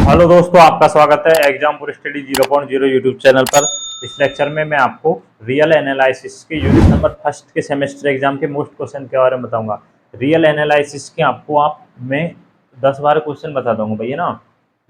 Hello दोस्तों, आपका स्वागत है एग्जाम पूरी स्टडी 0.0 यूट्यूब चैनल पर। इस लेक्चर में मैं आपको रियल एनालिसिस के यूनिट नंबर फर्स्ट के सेमेस्टर एग्जाम के मोस्ट क्वेश्चन के बारे में बताऊंगा। रियल एनालिसिस के आपको मैं 10-12 क्वेश्चन बता दूंगा भैया ना,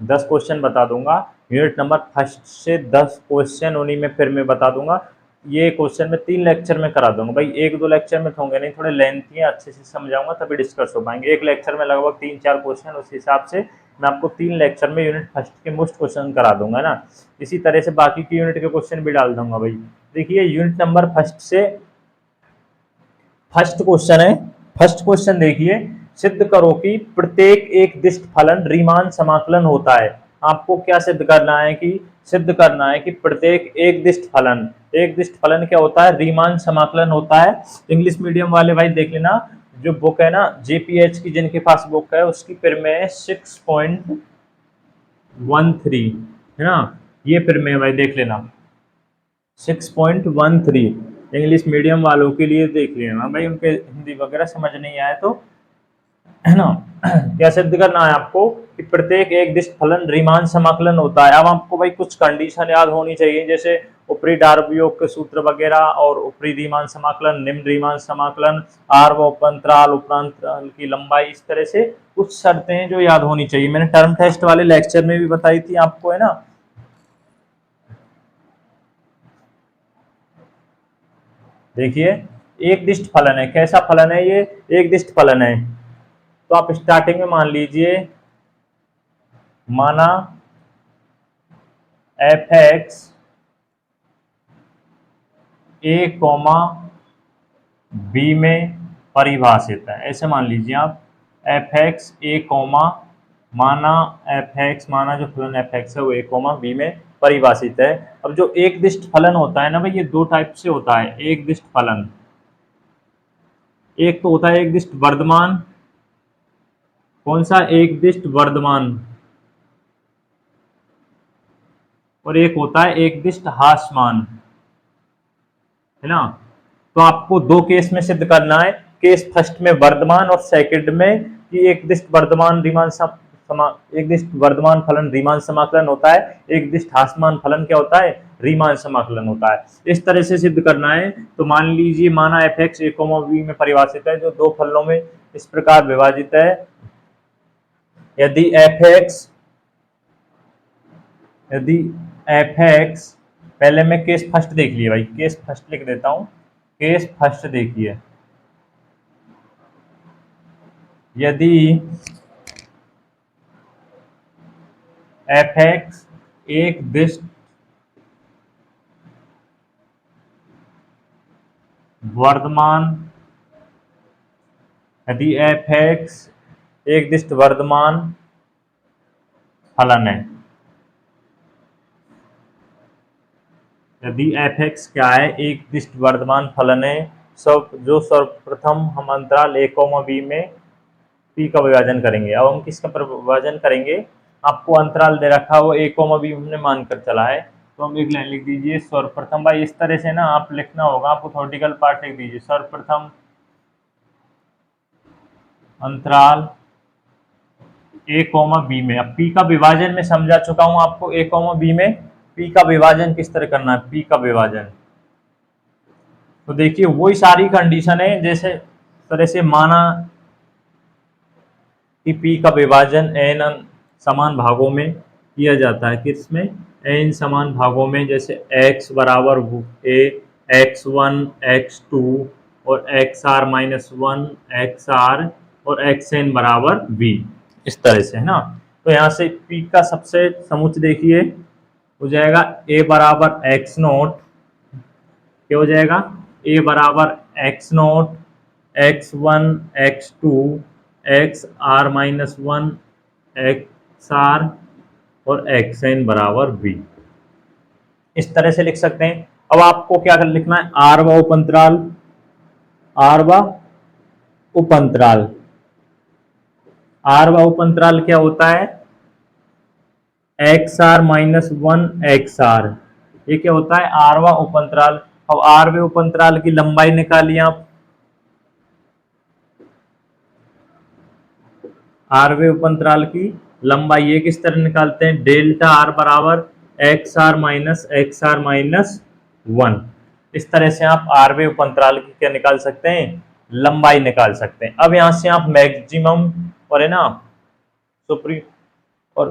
10 क्वेश्चन बता दूंगा। यूनिट नंबर फर्स्ट से 10 क्वेश्चन उन्हीं में फिर मैं बता दूंगा। ये क्वेश्चन मैं 3 लेक्चर में करा दूंगा भाई, 1-2 लेक्चर में होंगे नहीं, थोड़े लेंथी है, अच्छे से समझाऊंगा तभी डिस्कस हो पाएंगे। एक लेक्चर में लगभग 3-4 क्वेश्चन, उस हिसाब से मैं आपको 3 लेक्चर में यूनिट फर्स्ट के मोस्ट क्वेश्चन करा दूंगा ना। इसी तरह से बाकी की यूनिट के क्वेश्चन भी डाल दूंगा भाई। देखिए यूनिट नंबर फर्स्ट से फर्स्ट क्वेश्चन है। फर्स्ट क्वेश्चन देखिए, सिद्ध करो कि प्रत्येक एक दिष्ट फलन रीमान समाकलन होता है। आपको क्या सिद्ध करना है कि सिद्ध करना है कि प्रत्येक एक दिष्ट फलन क्या होता है, रीमान समाकलन होता है। इंग्लिश मीडियम वाले भाई देख लेना, जो बुक है ना जेपीएच की, जिनके पास बुक है उसकी प्रीमेय 6.13 है ना, ये प्रीमेय भाई देख लेना 6.13। इंग्लिश मीडियम वालों के लिए देख लेना भाई, उनके हिंदी वगैरह समझ नहीं आए तो, है ना। क्या सिद्ध करना है आपको कि प्रत्येक एक दिष्ट फलन रीमान समाकलन होता है। अब आपको भाई कुछ कंडीशन याद होनी चाहिए, जैसे ऊपरी डार्वियोग के सूत्र वगैरह, और ऊपरी रीमान समाकलन, निम्न रीमान समाकलन, आर व उपअंतराल, उपअंतराल की लंबाई, इस तरह से कुछ शर्तें जो याद होनी चाहिए। मैंने टर्म टेस्ट वाले लेक्चर में भी बताई थी आपको, है ना। देखिए एक दिष्ट फलन है, कैसा फलन है ये, एक दिष्ट फलन है। तो आप स्टार्टिंग में मान लीजिए, माना एफ एक्स ए कॉमा बी में परिभाषित है, ऐसे मान लीजिए आप। एफ एक्स ए कॉमा, माना एफ एक्स, माना जो फलन एफ एक्स है वो ए कॉमा बी में परिभाषित है। अब जो एक दिष्ट फलन होता है ना भाई, ये दो टाइप से होता है एक दिष्ट फलन। एक तो होता है एक दिष्ट वर्धमान, कौन सा, एक दिष्ट वर्धमान, और एक होता है एक दिष्ट ह्रासमान, है ना। तो आपको दो केस में सिद्ध करना है। केस फर्स्ट में वर्धमान और सेकंड में कि एक दिष्ट वर्धमान रीमान एक दिष्ट वर्धमान फलन रीमान समाकलन होता है, एक दिष्ट ह्रासमान फलन क्या होता है, रीमान समाकलन होता है। इस तरह से सिद्ध करना है। तो मान लीजिए, माना एफ एक्स ए कॉमा बी में परिभाषित है, जो दो फलनों में इस प्रकार विभाजित है। यदि एफ एक्स, पहले मैं केस फर्स्ट देख लिया भाई, केस फर्स्ट लिख देता हूं। केस फर्स्ट देखिए, यदि एफ एक्स एक दिष्ट वर्धमान, यदि एफ एक्स एक दिष्ट वर्धमान फलन है, यदि एफ एक्स क्या है, एक दिष्ट वर्धमान फलन है, जो सर्वप्रथम हम अंतराल ए कॉमा बी में पी का विभाजन करेंगे। अब हम किसका विभाजन करेंगे, आपको अंतराल दे रखा है वो ए कॉमा बी हमने मानकर चला है। तो हम एक लाइन लिख दीजिए, सर्वप्रथम भाई इस तरह से ना आप लिखना होगा, आपको थ्योरेटिकल पार्ट लिख दीजिए, सर्वप्रथम अंतराल ए कॉमा बी में। अब पी का विभाजन मैं समझा चुका हूं आपको, ए कॉमा बी में पी का विभाजन किस तरह करना है, पी का विभाजन। तो देखिए वही सारी कंडीशन है, जैसे तरह से माना कि पी का विभाजन एन समान भागों में किया जाता है, किसमें, एन समान भागों में, जैसे x बराबर ए, x1 x2 और xr-1 xr और xn बराबर v, इस तरह से, है ना। तो यहाँ से p का सबसे समुच्च देखिए हो जाएगा a बराबर x नोट, क्या हो जाएगा, a बराबर x note x1 x2 xr-1 xr और xn बराबर v, इस तरह से लिख सकते हैं। अब आपको क्या कर लिखना है, आर व उपअंतराल, आर व उपअंतराल, आर व उपअंतराल क्या होता है, xr-1 xr, ये क्या होता है, आर व उपअंतराल। अब आर व उपअंतराल की लंबाई निकालिए आप, आर व उपअंतराल की लंबाई ये किस तरह निकालते हैं, डेल्टा आर बराबर एक्स आर माइनस 1। इस तरह से आप आर वे उपअंतराल की क्या निकाल सकते हैं, लंबाई निकाल सकते हैं। अब यहां से आप मैक्सिमम और है ना सुप्री और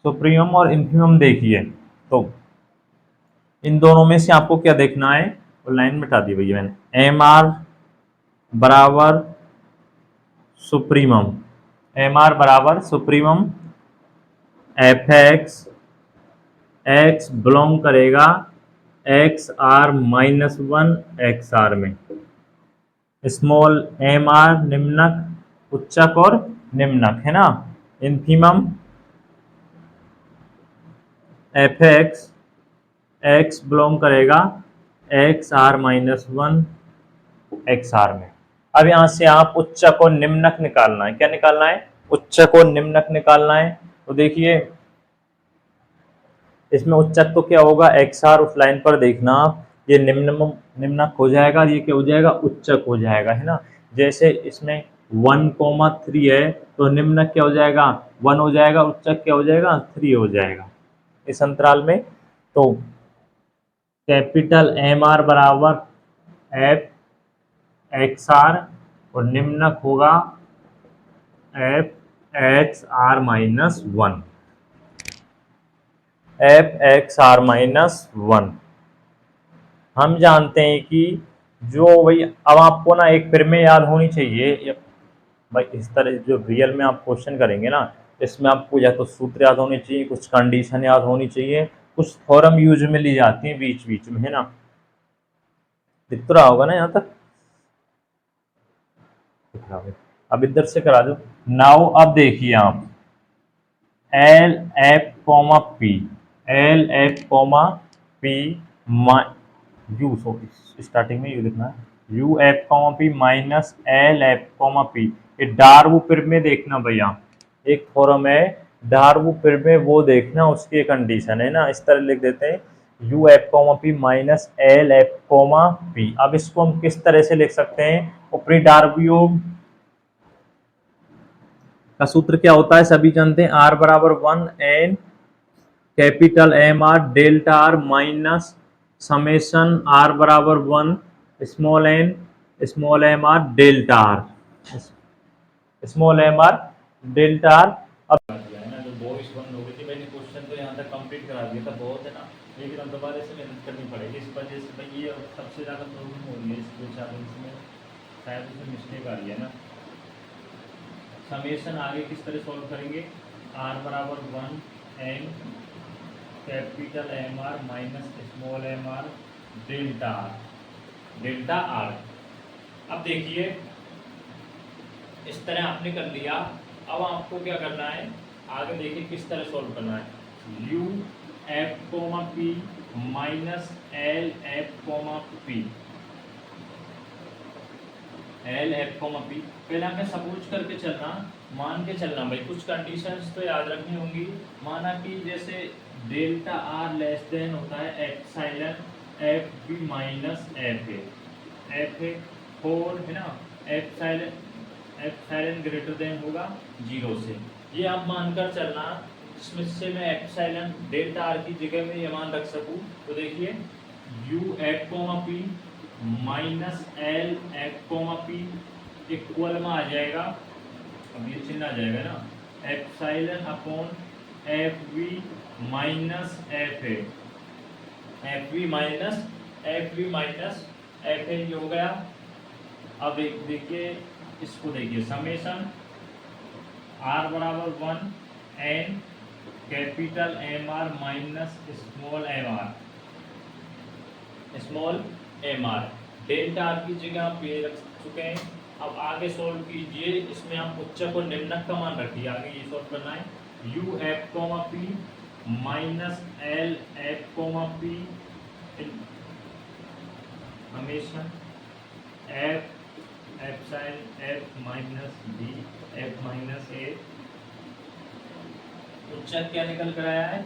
सुप्रीमम और इन्फीमम देखिए, तो इन दोनों में से आपको क्या देखना है, वो लाइन मिटा दी भैया मैंने, एम आर बराबर सुप्रीमम, एम आर बराबर सुप्रीमम एफ एक्स बिलोंग करेगा X R minus 1 X R में, स्मॉल एम आर निम्नक उच्चक और निम्नक है ना, इन्फीमम एफ एक्स बिलोंग करेगा X R minus 1 X R में। अब यहां से आप उच्चक और निम्नक निकालना है, क्या निकालना है, उच्चक और निम्नक निकालना है। तो देखिए इसमें उच्चक तो क्या होगा, एक्स आर, उस लाइन पर देखना आप, ये निम्नक हो जाएगा, ये क्या हो जाएगा, उच्चक हो जाएगा है ना। जैसे इसमें 1,3 है तो निम्नक क्या हो जाएगा, 1 हो जाएगा, उच्चक क्या हो जाएगा, 3 हो जाएगा इस अंतराल में। तो कैपिटल एम आर बराबर एफ एक्स आर और निम्नक होगा F X R minus 1, F X R minus 1। हम जानते हैं कि जो भाई, अब आपको ना एक फिर में याद होनी चाहिए भाई, इस तरह जो रियल में आप क्वेश्चन करेंगे ना, इसमें आपको या तो सूत्र याद होने चाहिए, कुछ कंडीशन याद होनी चाहिए, कुछ फॉर्म यूज में ली जाती है बीच बीच में है ना। दिख तो रहा होगा ना यहाँ तक, अब इधर से करा दो। नाउ अब देखिए आप L F comma P, L F comma P you, sorry starting में यू लिखना है, U F comma P minus L F comma P. ये डार्वू फिर में देखना भैया, एक फॉर्म है डार्वू फिर में, वो देखना उसकी कंडीशन है ना, इस तरह लिख देते हैं U F comma P minus L F comma P. अब इसको हम किस तरह से लिख सकते हैं, ऊपरी डार्वू योग का सूत्र क्या होता है, सभी जानते हैं, आर बराबर 1 N capital M are delta R minus summation R बराबर 1 small M R delta are, small M R delta are. अब जो वॉइस बंद हो गई थी, मैंने क्वेश्चन तो यहाँ तक कंप्लीट करा दिया था, बहुत है ना, लेकिन अब दोबारा से मेहनत करनी पड़ेगी, इस वजह से भाई ये सबसे ज़्यादा प्रॉब्लम हो रही है इस दो चैलेंज में, शायद उसमें मिस्टेक आ रही है ना। समेशन आगे किस तरह सॉल्व करेंगे, आर बराबर 1 N capital M R minus small M R delta are. अब देखिए इस तरह आपने कर लिया, अब आपको क्या करना है, आगे देखिए किस तरह सॉल्व करना है, U F comma P minus L F comma P, L F comma P. पहले हमें सपोज करके चलना, मान के चलना भाई, कुछ कंडीशंस तो याद रखनी होंगी। माना कि जैसे डेल्टा आर लेस देन होता है epsilon F B minus F A, F A 4 है ना, एप्सिलॉन ग्रेटर देन होगा 0 से, ये आप मानकर चलना, जिसमें से मैं एप्सिलॉन डेल्टा आर की जगह में ये मान रख सकूं। तो देखिए U F comma P minus L F comma P equal में आ जाएगा, अब ये चिन्ह आ जाएगा ना, epsilon upon F V minus F A, F V minus F A हो गया। अब देखिए इसको देखिए, समेशन आर बराबर 1 N capital M R minus small M R delta R की जगह आप ये रख चुके हैं। अब आगे सॉल्व कीजिए, इसमें आप उच्चक और निम्नक का मान रखिए, आगे ये सॉल्व करना है, U F comma P minus L F comma P हमेशा F sign F minus B F minus A, उच्चक क्या निकल कर आया है,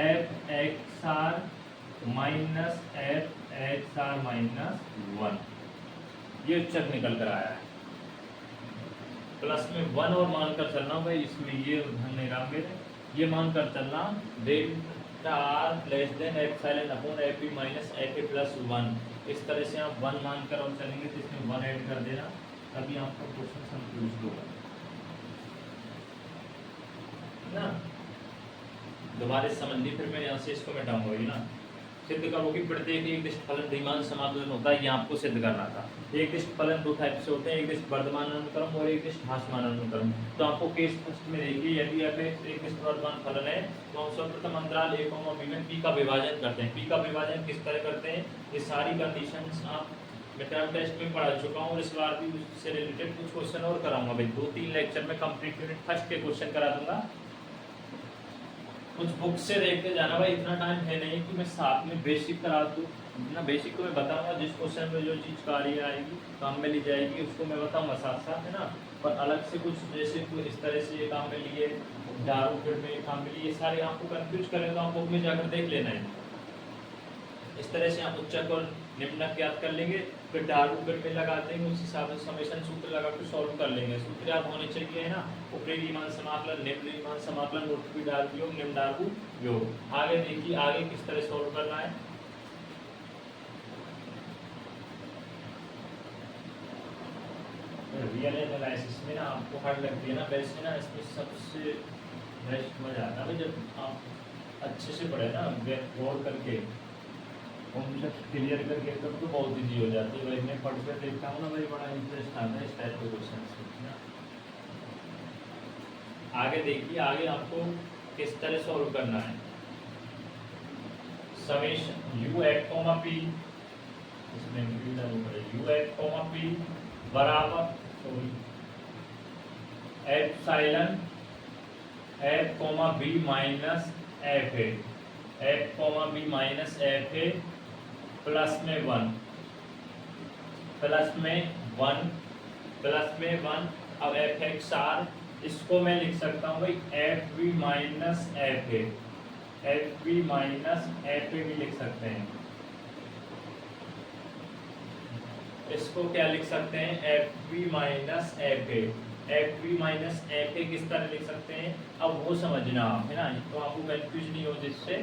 F X R minus F X R minus 1, ये उच्चक निकल कर आया है। प्लस में 1 और मानकर चलना भाई, इसमें ये ध्यान नहीं रहा मेरे, ये मानकर चलना delta R less than epsilon upon F B minus F A plus 1। इस तरह से आप 1 मानकर और चलेंगे तो इसमें 1 ऐड कर देना, तभी आपका क्वेश्चन संतुष्ट होगा ना। दोबारा समझिए, फिर मैं यहाँ से इसको मिटाऊंगा ये ना। सिद्ध करो कि प्रत्येक एक दिष्ट फलन द्विमान समाकलन होता है, ये आपको सिद्ध करना था। एक दिष्ट फलन दो टाइप से होते हैं, एक दिष्ट वर्धमान अनुक्रम और एक दिष्ट ह्रासमान अनुक्रम। तो आपको केस फर्स्ट में देखिए, यदि f एक दिष्ट वर्धमान फलन है तो हम सर्वप्रथम अंतराल a और b में p का विभाजन करते हैं। p का विभाजन किस तरह करते हैं, ये सारी कंडीशंस आप मिड टर्म टेस्ट में पढ़ा चुका हूँ, और इस बार भी उससे रिलेटेड कुछ क्वेश्चन और कराऊंगा भाई। 2-3 लेक्चर में कंप्लीट यूनिट फर्स्ट के क्वेश्चन करा दूंगा। कुछ बुक से देखते जाना भाई, इतना टाइम है नहीं कि मैं साथ में बेसिक करा दूँ ना। बेसिक को मैं बताऊंगा, जिस क्वेश्चन में जो चीज़ कार्य आएगी काम में ली जाएगी उसको मैं बताऊंगा साथ साथ, है ना। पर अलग से कुछ जैसे इस तरह से ये काम में लिए, दारू फिर में ये काम में लिए, सारे आपको कंफ्यूज करें तो आप बुक में जाकर देख लेना है। इस तरह से आप उच्चक और निम्नक याद कर लेंगे, फिर डारू फिर में लगा देंगे, उस हिसाब से समेशन सूत्र लगा कर सॉल्व कर लेंगे। सूत्र याद होने चाहिए, है ना। ऊपरी रीमान समाकलन, निम्न रीमान समाकलन, ऊपरी डारू योग, निम्न डारू योग। आगे देखिए आगे किस तरह सॉल्व करना है। रियल एनालिसिस में ना आपको हार्ड लगती है ना, वैसे ना इसमें सबसे बेस्ट मजा आता है जब आप अच्छे से पढ़े ना, गौर करके क्लियर करके, तब तो बहुत ईजी हो जाती है भाई। मैं पढ़ कर देखता हूँ ना भाई, बड़ा इंटरेस्ट आता है इस टाइप के क्वेश्चन से। आगे देखिए, आगे आपको किस तरह सॉल्व करना है। Summation U F comma P, इसमें यू एफ कॉमा पी बराबर epsilon F comma B minus F A, F comma B minus F A plus में 1, प्लस में 1, प्लस में 1। अब एफ एक्स आर, इसको मैं लिख सकता हूँ भाई F B minus F A, F B minus F A भी लिख सकते हैं। इसको क्या लिख सकते हैं, F B minus F A. F B minus F A किस तरह लिख सकते हैं, अब वो समझना आप, है ना, तो आपको कंफ्यूज नहीं हो जिससे।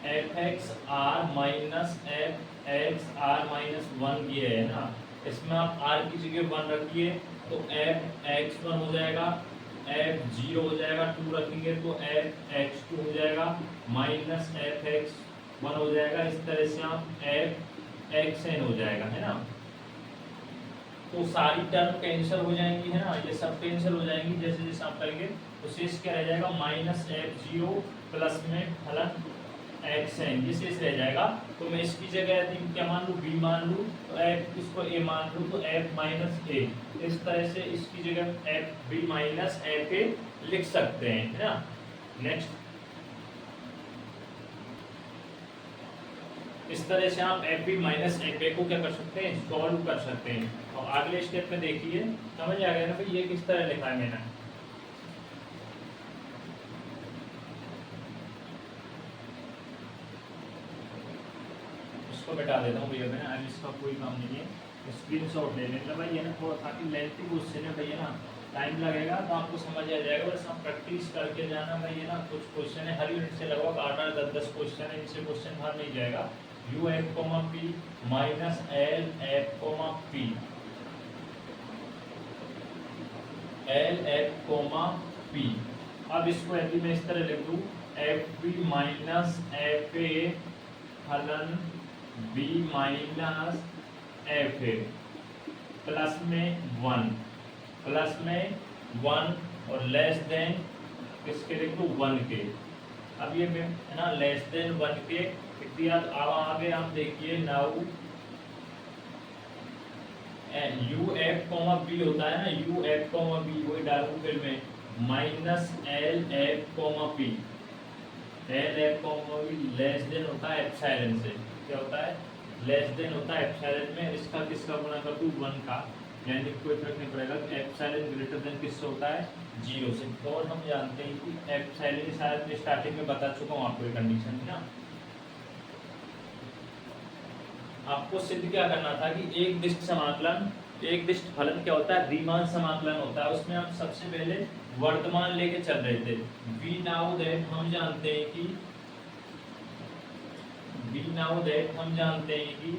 F X R minus F X R minus 1 ये है ना, इसमें आप आर की जगह 1 रखिए तो एफ एक्स 1 हो जाएगा, एफ 0 हो जाएगा, 2 रखेंगे तो एफ एक्स 2 हो जाएगा, माइनस एफ एक्स 1 हो जाएगा। इस तरह से आप एफ एक्स एन हो जाएगा, है ना। तो सारी टर्म कैंसिल हो जाएंगी, है ना, ये सब कैंसिल हो जाएंगी जैसे जैसे आप करेंगे। तो शेष क्या रह जाएगा, माइनस एफ 0 प्लस में फलन एक्स एन, ये शेष रह जाएगा। तो मैं इसकी जगह यदि क्या मान लूँ, बी मान लूँ, तो एफ इसको ए मान लूँ तो एफ माइनस ए। इस तरह से इसकी जगह F B minus F A लिख सकते हैं, है ना। नेक्स्ट, इस तरह से आप F B minus F A को क्या कर सकते हैं, सॉल्व कर सकते हैं। और अगले स्टेप में देखिए, समझ आ गया ना भाई ये किस तरह लिखा है मैंने। इसको बैठा देता हूँ भैया मैं, अब इसका कोई काम नहीं है। स्क्रीनशॉट ले लेना भाई, ये ना थोड़ा ताकि लेंथी क्वेश्चन है भैया ना, टाइम लगेगा तो आपको समझ आ जाएगा। बस आप प्रैक्टिस करके जाना भाई, ये ना कुछ क्वेश्चन है हर यूनिट से लगभग 8-8, 10-10 क्वेश्चन है, इनसे क्वेश्चन बाहर नहीं जाएगा। U F comma P minus L F comma P, L F comma P. अब इसको यदि मैं इस तरह लिख दूँ, F B minus F A फलन B minus F A plus में 1, प्लस में 1 और लेस देन किसके लिख दूँ, 1 के। अब ये है ना लेस देन 1 के दिया। अब आगे आप देखिए now U F comma B होता है ना, यू एफ कॉमा बी वही डालू फिर में minus L F comma P, L F comma be less than होता है एप्सिलॉन से। क्या होता है, लेस देन होता है एप्सिलॉन में। इसका किसका गुणा कर दूँ, 1 का, यानी कोई फर्क नहीं पड़ेगा। एप्सिलॉन ग्रेटर देन किससे होता है, 0 से। और हम जानते हैं कि एप्सिलॉन शायद मैं स्टार्टिंग में बता चुका हूँ आपको ये कंडीशन है ना। आपको सिद्ध क्या करना था कि एक दिष्ट समाकलन एक दिष्ट फलन क्या होता है, रीमान समाकलन होता है। उसमें हम सबसे पहले वर्तमान लेके चल रहे थे। वी नाउ दैट हम जानते हैं कि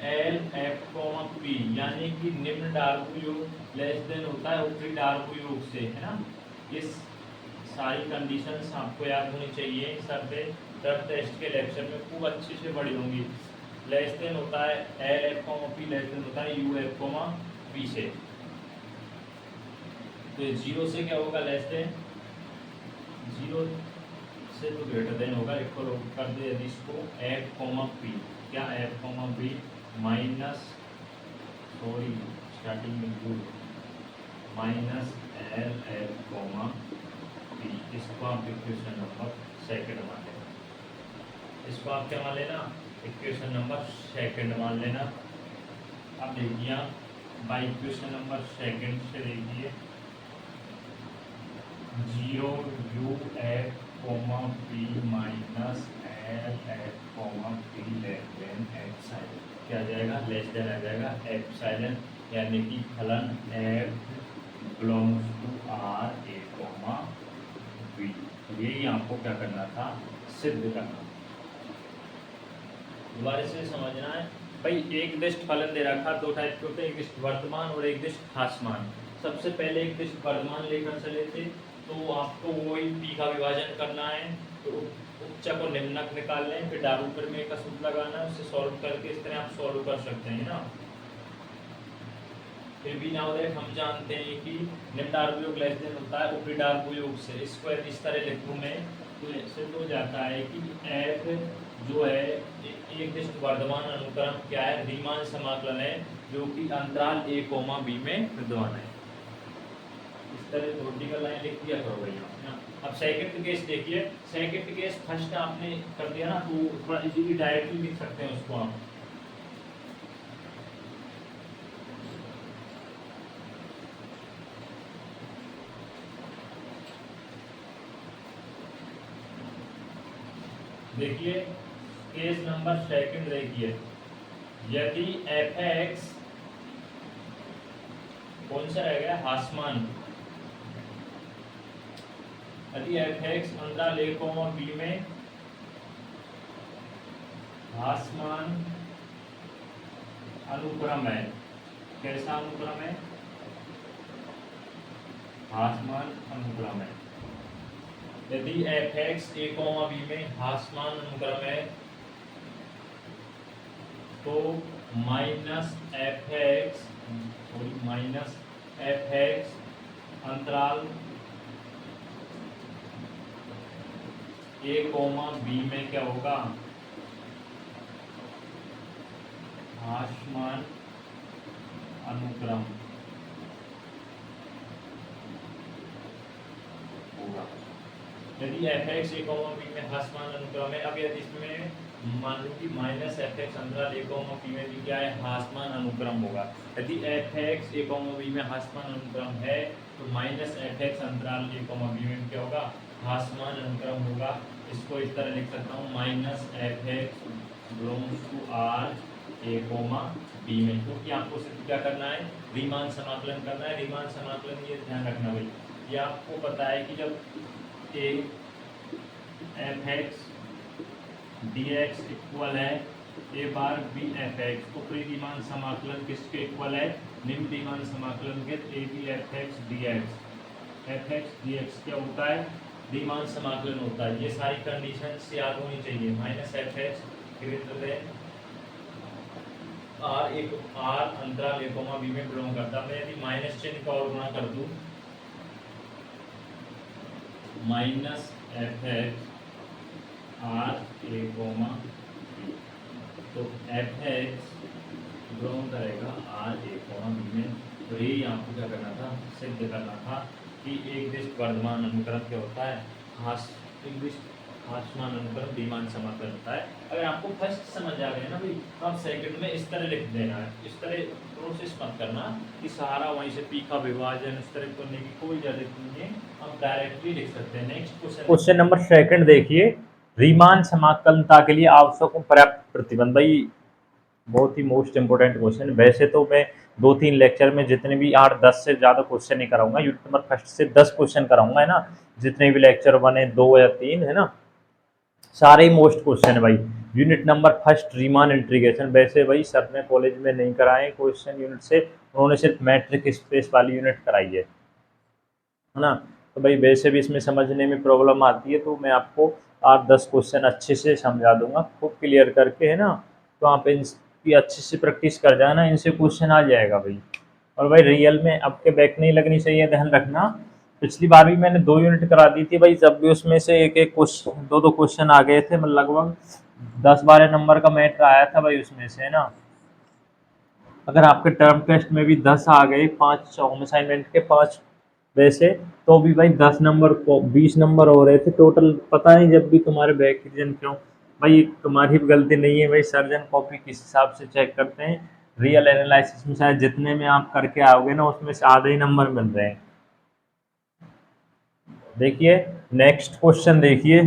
एल एफ कॉमा पी यानी कि निम्न डार्बू योग लेस देन होता है ऊपरी डार्बू योग से, है ना। इस सारी कंडीशंस आपको याद होनी चाहिए। सर पे ड्रग टेस्ट के लेक्चर में खूब अच्छे से पढ़ी होंगी। लेस देन होता है L F comma P, less than होता है यू एफ कॉमा पी से। तो जीरो से क्या होगा, लेस देन, जीरो से तो ग्रेटर देन होगा। इक्वल कर दे यदि इसको एफ कॉमा पी, क्या F comma P minus, sorry starting में U, minus L F comma P. इसको आप इक्वेशन नंबर सेकंड मान लेना। इसको आप क्या मान लेना, इक्वेशन नंबर सेकंड मान लेना। अब देखिए बाई इक्वेशन नंबर सेकंड से देखिए, zero you F comma P minus L F comma P less than epsilon, क्या आ जाएगा, लेस देन आ जाएगा एप्सिलॉन, यानी कि फलन F belongs to R A comma B. यही आपको क्या करना था, सिद्ध करना। दोबारा से समझना है भाई, एक दिष्ट फलन दे रखा, दो टाइप के होते हैं, एक दिष्ट वर्तमान और एक दिष्ट ह्रासमान। सबसे पहले एक दिष्ट वर्तमान लेकर चले थे, तो आपको वही पी का विभाजन करना है। तो उच्चक और निम्नक निकाल लें, फिर डारूपर में का सूत्र लगाना है, उससे सॉल्व करके इस तरह आप सॉल्व कर सकते हैं ना। फिर भी नाउ दैट हम जानते हैं कि निम्न डार्बू योग लेस देन होता है ऊपरी डार्बू योग से। इसको इस तरह लिखूँ मैं तो सिद्ध हो जाता है कि एफ जो है एक दिष्ट वर्धमान अनुक्रम क्या है, रीमान समाकलन है, जो कि अंतराल ए कोमा बी में विद्यमान है। इस तरह वर्टिकल लाइन लिख दिया करो भैया। अब सेकंड केस देखिए, सेकंड केस फर्स्ट आपने कर दिया ना, तो थोड़ा इजीली डायरेक्टली लिख सकते हैं उसको आप। देखिए केस नंबर सेकंड देखिए, यदि एफ एक्स कौन सा रह गया, ह्रासमान, यदि एफ एक्स अंतराल ए कोमा बी में ह्रासमान अनुक्रम है। कैसा अनुक्रम है, ह्रासमान अनुक्रम है। यदि एफ एक्स ए कोमा बी में ह्रासमान अनुक्रम है तो माइनस एफ एक्स अंतराल ए कोमा बी में क्या होगा, ह्रासमान अनुक्रम होगा। यदि एफ एक्स ए कोमा बी में ह्रासमान अनुक्रम है, अब यदि इसमें मान लो कि माइनस एफ एक्स अंतराल ए कोमा बी में भी क्या है, ह्रासमान अनुक्रम होगा। यदि एफ एक्स ए कोमा बी में ह्रासमान अनुक्रम है तो माइनस एफ एक्स अंतराल ए कोमा बी में क्या होगा, ह्रासमान अनुक्रम होगा। इसको इस तरह लिख सकता हूँ, minus F X belongs to R A comma B में, क्योंकि आपको सिर्फ क्या करना है, रीमान समाकलन करना है। रीमान समाकलन ये ध्यान रखना भाई, ये आपको पता है कि जब A F X D X equal है A bar B F X, ऊपरी रीमान समाकलन किसके इक्वल है, निम्न रीमान समाकलन के A B F X D X. F X D X क्या होता है, रीमान समाकलन होता है। ये सारी कंडीशन याद होनी चाहिए। Minus F X greater than R एक आर अंतराल ए कोमा बी में बिलोंग करता। मैं यदि माइनस चिन्ह का और गुणा कर दूं, minus F X R A comma B, तो एफ एक्स बिलोंग करेगा आर ए कोमा बी में। तो यही आपको क्या करना था, सिद्ध करना था कि एक दिष्ट वर्धमान अनुक्रम क्या होता है, ह्रासमान अनुक्रम रीमान समाकलन होता है। अगर आपको फर्स्ट समझ आ गया ना भाई, तो आप सेकंड में इस तरह लिख देना है। इस तरह प्रोसेस मत करना कि सहारा वहीं से पी का विभाजन इस तरह करने की कोई जरूरत नहीं है, हम डायरेक्टली लिख सकते हैं। नेक्स्ट क्वेश्चन नंबर सेकंड देखिए, रीमान समाकलनता के लिए आवश्यक पर्याप्त प्रतिबंध। भाई बहुत ही मोस्ट इंपोर्टेंट क्वेश्चन। वैसे तो मैं 2-3 लेक्चर में जितने भी 8-10 से ज़्यादा क्वेश्चन नहीं कराऊंगा, यूनिट नंबर फर्स्ट से 10 क्वेश्चन कराऊंगा, है ना। जितने भी लेक्चर बने 2 या 3, है ना, सारे ही मोस्ट क्वेश्चन है भाई। Unit number first Riemann integration, वैसे भाई सर ने कॉलेज में नहीं कराए क्वेश्चन यूनिट से, उन्होंने सिर्फ मैट्रिक स्पेस वाली यूनिट कराई है ना। तो भाई वैसे भी इसमें समझने में प्रॉब्लम आती है, तो मैं आपको 8-10 क्वेश्चन अच्छे से समझा दूंगा, खूब क्लियर करके, है ना। तो आप इनकी अच्छे से प्रैक्टिस कर जाना, इनसे क्वेश्चन आ जाएगा भाई। और भाई रियल में आपके बैक नहीं लगनी चाहिए, ध्यान रखना। पिछली बार भी मैंने 2 यूनिट करा दी थी भाई, जब भी उसमें से एक एक क्वेश्चन, 2-2 क्वेश्चन आ गए थे, मतलब लगभग 10-12 नंबर का मैटर आया था भाई उसमें से, है ना। अगर आपके टर्म टेस्ट में भी 10 आ गए, 5 होम असाइनमेंट के 5 वैसे, तो भी भाई 10 नंबर को 20 नंबर हो रहे थे टोटल। पता नहीं जब भी तुम्हारे बैक रीजन क्यों भाई, तुम्हारी भी गलती नहीं है भाई, सर्जन कॉपी किस हिसाब से चेक करते हैं। रियल एनालिसिस में शायद जितने में आप करके आओगे ना, उसमें से आधे ही नंबर मिल रहे हैं। देखिए नेक्स्ट क्वेश्चन देखिए,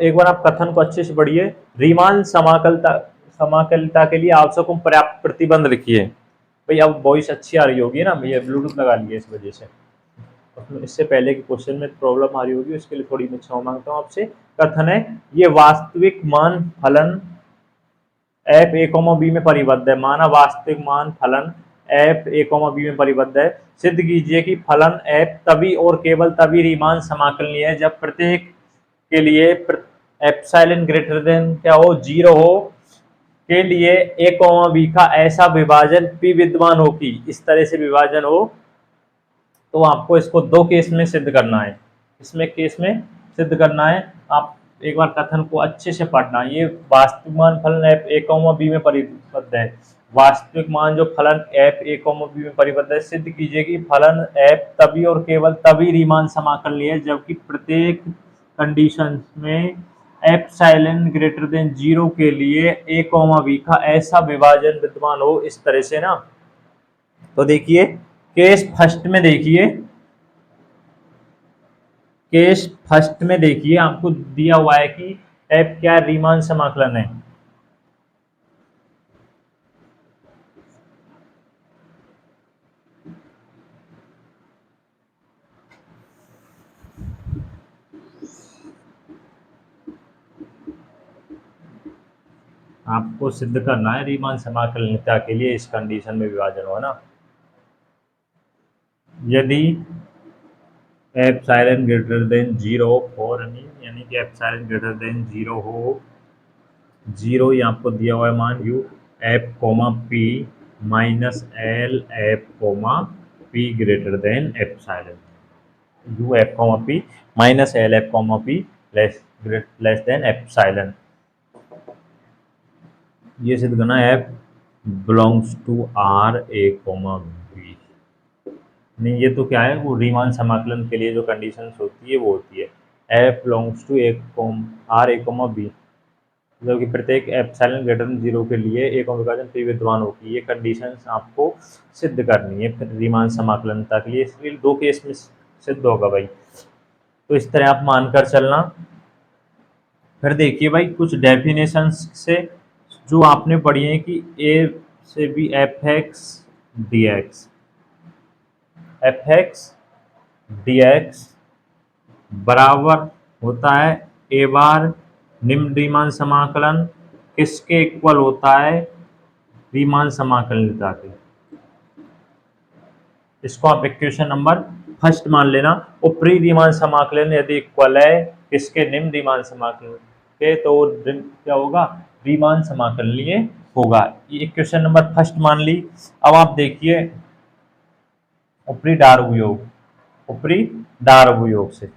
एक बार आप कथन को अच्छे से पढ़िए। रीमान समाकलता के लिए आवश्यक पर्याप्त प्रतिबंध लिखिए। भाई अब वॉइस अच्छी आ रही होगी ना भैया, ब्लूटूथ लगा लिए इस वजह से। इससे पहले के क्वेश्चन में प्रॉब्लम आ रही होगी, उसके लिए थोड़ी मैं क्षमा मांगता हूँ आपसे। कथन है, ये वास्तविक मान फलन एफ ए कॉमा बी में परिबद्ध है। माना वास्तविक मान फलन एफ ए कॉमा बी में परिबद्ध है। सिद्ध कीजिए कि फलन एफ तभी और केवल तभी रीमान समाकलनीय है जब प्रत्येक के लिए एप्सिलॉन ग्रेटर देन क्या हो, 0 हो, के लिए ए कॉमा बी का ऐसा विभाजन पी विद्यमान हो कि इस तरह से विभाजन हो। तो आपको इसको 2 केस में सिद्ध करना है। इसमें केस में सिद्ध करना है। आप एक बार कथन को अच्छे से पढ़ना। ये वास्तविक मान फलन एफ ए कॉमा बी में परिबद्ध है। वास्तविक मान जो फलन एफ ए कॉमा बी में परिबद्ध है, सिद्ध कीजिए कि फलन एफ तभी और केवल तभी रीमान समाकलनीय है जबकि प्रत्येक कंडीशन में एप्सिलॉन ग्रेटर देन 0 के लिए ए कॉमा बी का ऐसा विभाजन विद्यमान हो, इस तरह से ना। तो देखिए केस फर्स्ट में देखिए, केस फर्स्ट में देखिए आपको दिया हुआ है कि एफ क्या रीमान समाकलन है। आपको सिद्ध करना है रीमान समाकलनीयता के लिए इस कंडीशन में विभाजन हो ना। यदि एप्सिलॉन ग्रेटर देन 0 फॉर यानी कि एप्सिलॉन ग्रेटर देन 0 हो, 0 ये आपको दिया हुआ है मान U F comma P minus L F comma P greater than epsilon, U F comma P minus L F comma P less than epsilon. ये सिद्ध करना है F belongs to R A comma B. नहीं, ये तो क्या है, वो रीमान समाकलन के लिए जो कंडीशंस होती है वो होती है F belongs to A comma R A comma B, मतलब कि प्रत्येक एप्सिलॉन ग्रेटर देन 0 के लिए एक विभाजन पी विद्यमान होगी। ये कंडीशंस आपको सिद्ध करनी है फिर रीमान समाकलनता के लिए, इसलिए 2 केस में सिद्ध होगा भाई। तो इस तरह आप मानकर चलना। फिर देखिए भाई कुछ डेफिनेशंस से जो आपने पढ़ी है कि ए से B F X D X, F X D X बराबर होता है ए बार निम्न रीमान समाकलन किसके इक्वल होता है, रीमान समाकलनीयता के। इसको आप इक्वेशन नंबर फर्स्ट मान लेना। ऊपरी रीमान समाकलन यदि इक्वल है किसके, निम्न रीमान समाकलन के, तो क्या होगा, रीमान समाकलनीय होगा। ये इक्वेशन नंबर फर्स्ट मान ली। अब आप देखिए ऊपरी डार्व योग, ऊपरी डार्व योग से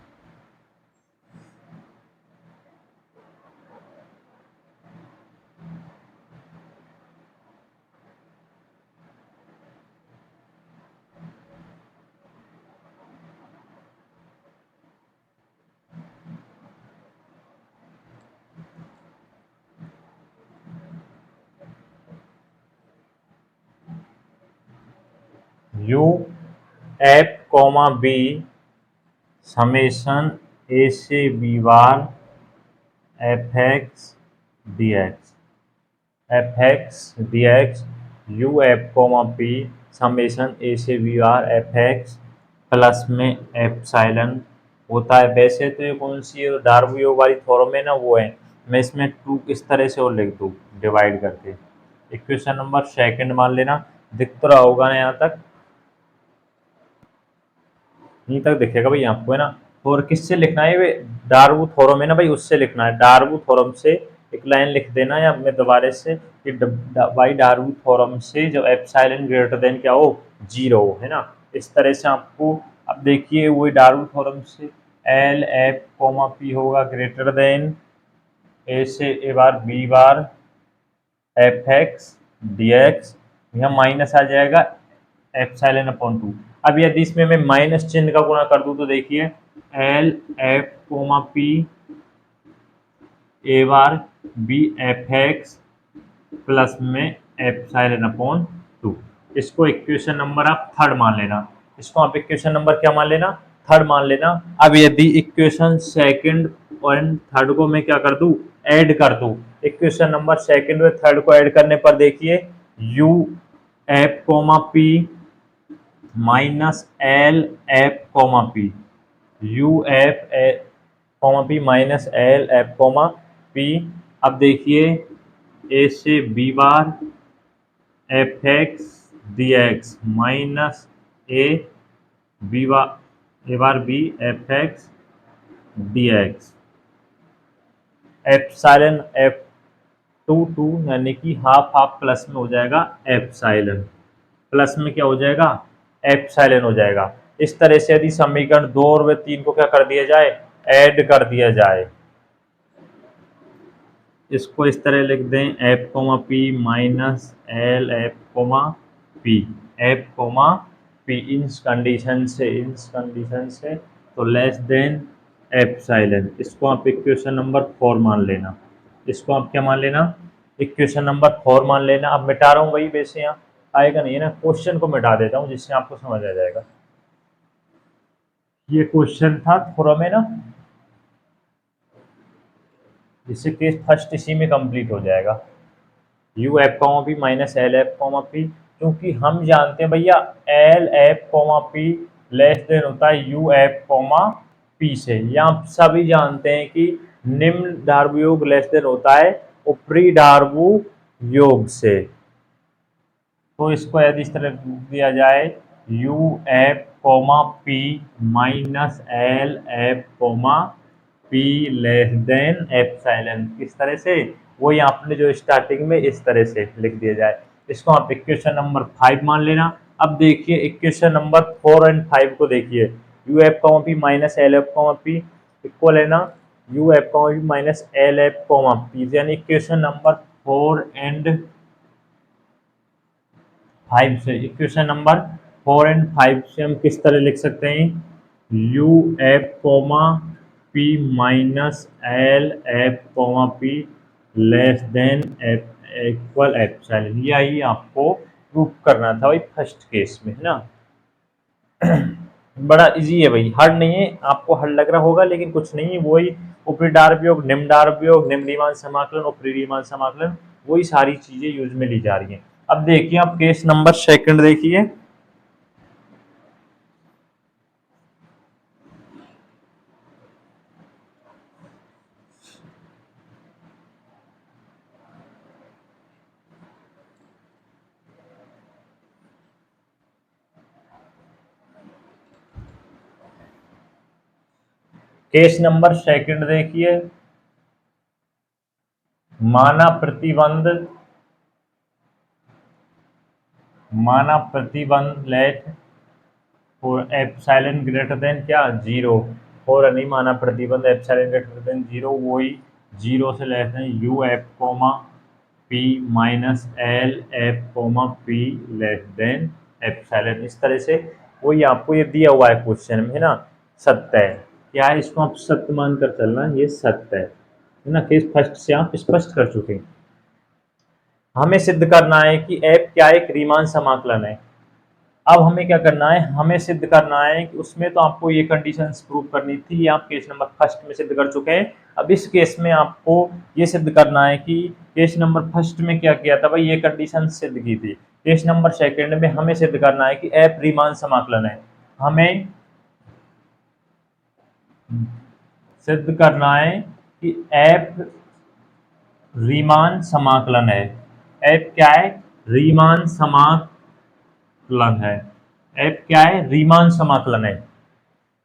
U F comma B summation A से B bar F X D X, F X D X U F comma P summation A से V R F X plus में एप्सिलॉन होता है। वैसे तो ये कौन सी है, डार्वियो वाली फॉर्म है ना, वो है। मैं इसमें टू किस तरह से और लिख दूँ डिवाइड करके। इक्वेशन नंबर सेकंड मान लेना, दिख तो रहा होगा ना यहाँ तक, यहीं तक दिखेगा भाई आपको, है ना। और किससे लिखना है ये, डार्वू थ्योरम है ना भाई, उससे लिखना है। डार्वू थ्योरम से एक लाइन लिख देना, या मैं दोबारा से कि भाई डार्वू थ्योरम से जब एप्सिलॉन ग्रेटर देन क्या हो, जीरो हो, है ना। इस तरह से आपको, अब देखिए वही डार्वू थ्योरम से एल एफ कोमा पी होगा ग्रेटर देन ए से A bar B bar F X D X, यहाँ माइनस आ जाएगा एप्सिलॉन अपॉन टू। अब यदि इसमें मैं माइनस चिन्ह का गुणा कर दूं तो देखिए L F comma P A bar B F X plus में एप्सिलॉन अपॉन टू। इसको इक्वेशन नंबर आप थर्ड मान लेना, इसको आप इक्वेशन नंबर क्या मान लेना, थर्ड मान लेना। अब यदि इक्वेशन सेकंड और थर्ड को मैं क्या कर दूं, ऐड कर दूं, इक्वेशन नंबर सेकंड और थर्ड को ऐड करने पर देखिए U F comma P minus L F comma P, U F comma P minus L F comma P. अब देखिए ए से B bar F X D X minus A B bar A bar B F X D X epsilon F two two, यानी कि half half plus में हो जाएगा epsilon, plus में क्या हो जाएगा, एप्सिलॉन हो जाएगा। इस तरह से यदि समीकरण दो और वे तीन को क्या कर दिया जाए, ऐड कर दिया जाए, इसको इस तरह लिख दें F comma P minus L F comma P, F comma P इस कंडीशन से तो लेस देन एप्सिलॉन। इसको आप इक्वेशन नंबर 4 मान लेना, इसको आप क्या मान लेना, इक्वेशन नंबर 4 मान लेना। अब मिटा रहा हूँ वही, वैसे यहाँ आएगा नहीं है ना, क्वेश्चन को मिटा देता हूँ जिससे आपको समझ आ जाएगा। ये क्वेश्चन था थोड़ा में ना, जिससे केस फर्स्ट इसी में कंप्लीट हो जाएगा। U F comma P minus L F comma P, क्योंकि हम जानते हैं भैया L F comma P less than होता है यू एफ कॉमा पी से, या आप सभी जानते हैं कि निम्न डार्वु योग लेस देन होता है ऊपरी डार्वु योग से। तो इसको यदि इस तरह दिया जाए U F comma P minus L F comma P less than epsilon, किस तरह से, वही आपने जो स्टार्टिंग में इस तरह से लिख दिया जाए। इसको आप इक्वेशन नंबर 5 मान लेना। अब देखिए इक्वेशन नंबर 4 एंड 5 को देखिए, U F comma P minus L F comma P equal है ना you F comma P minus L F comma P, यानी इक्वेशन नंबर 4 एंड 5 से, इक्वेशन नंबर 4 एंड 5 से हम किस तरह लिख सकते हैं, U F comma P minus L F comma P less than F equal epsilon. यही आपको प्रूफ करना था भाई फर्स्ट केस में, है ना। बड़ा इजी है भाई, हार्ड नहीं है। आपको हार्ड लग रहा होगा लेकिन कुछ नहीं है, वही ऊपरी डार्वयोग निम्न डार्वयोग निम्न रीमान समाकलन ऊपरी रीमान समाकलन, वही सारी चीजें यूज में ली जा रही हैं। अब देखिए आप केस नंबर सेकंड देखिए, केस नंबर सेकंड देखिए, माना प्रतिबंध लेट और एप्सिलॉन ग्रेटर देन क्या, जीरो, और नहीं माना प्रतिबंध एप्सिलॉन ग्रेटर देन जीरो, वही जीरो से less than U F comma P minus L F comma P less than epsilon. इस तरह से वही आपको ये दिया हुआ है क्वेश्चन में, है ना, सत्य है क्या है, इसको आप सत्य मानकर चलना, ये सत्य है ना। केस फर्स्ट से आप स्पष्ट कर चुके हैं। हमें सिद्ध करना है कि एफ क्या एक रीमान समाकलन है। अब हमें क्या करना है, हमें सिद्ध करना है कि उसमें तो आपको ये कंडीशंस प्रूव करनी थी, ये आप केस नंबर फर्स्ट में सिद्ध कर चुके हैं। अब इस केस में आपको ये सिद्ध करना है कि केस नंबर फर्स्ट में क्या किया था भाई, ये कंडीशन सिद्ध की थी। केस नंबर सेकंड में हमें सिद्ध करना है कि एफ रीमान समाकलन है। हमें सिद्ध करना है कि एफ रीमान समाकलन है। एफ क्या है, रीमान समाकलन है। एफ क्या है, रीमान समाकलन है।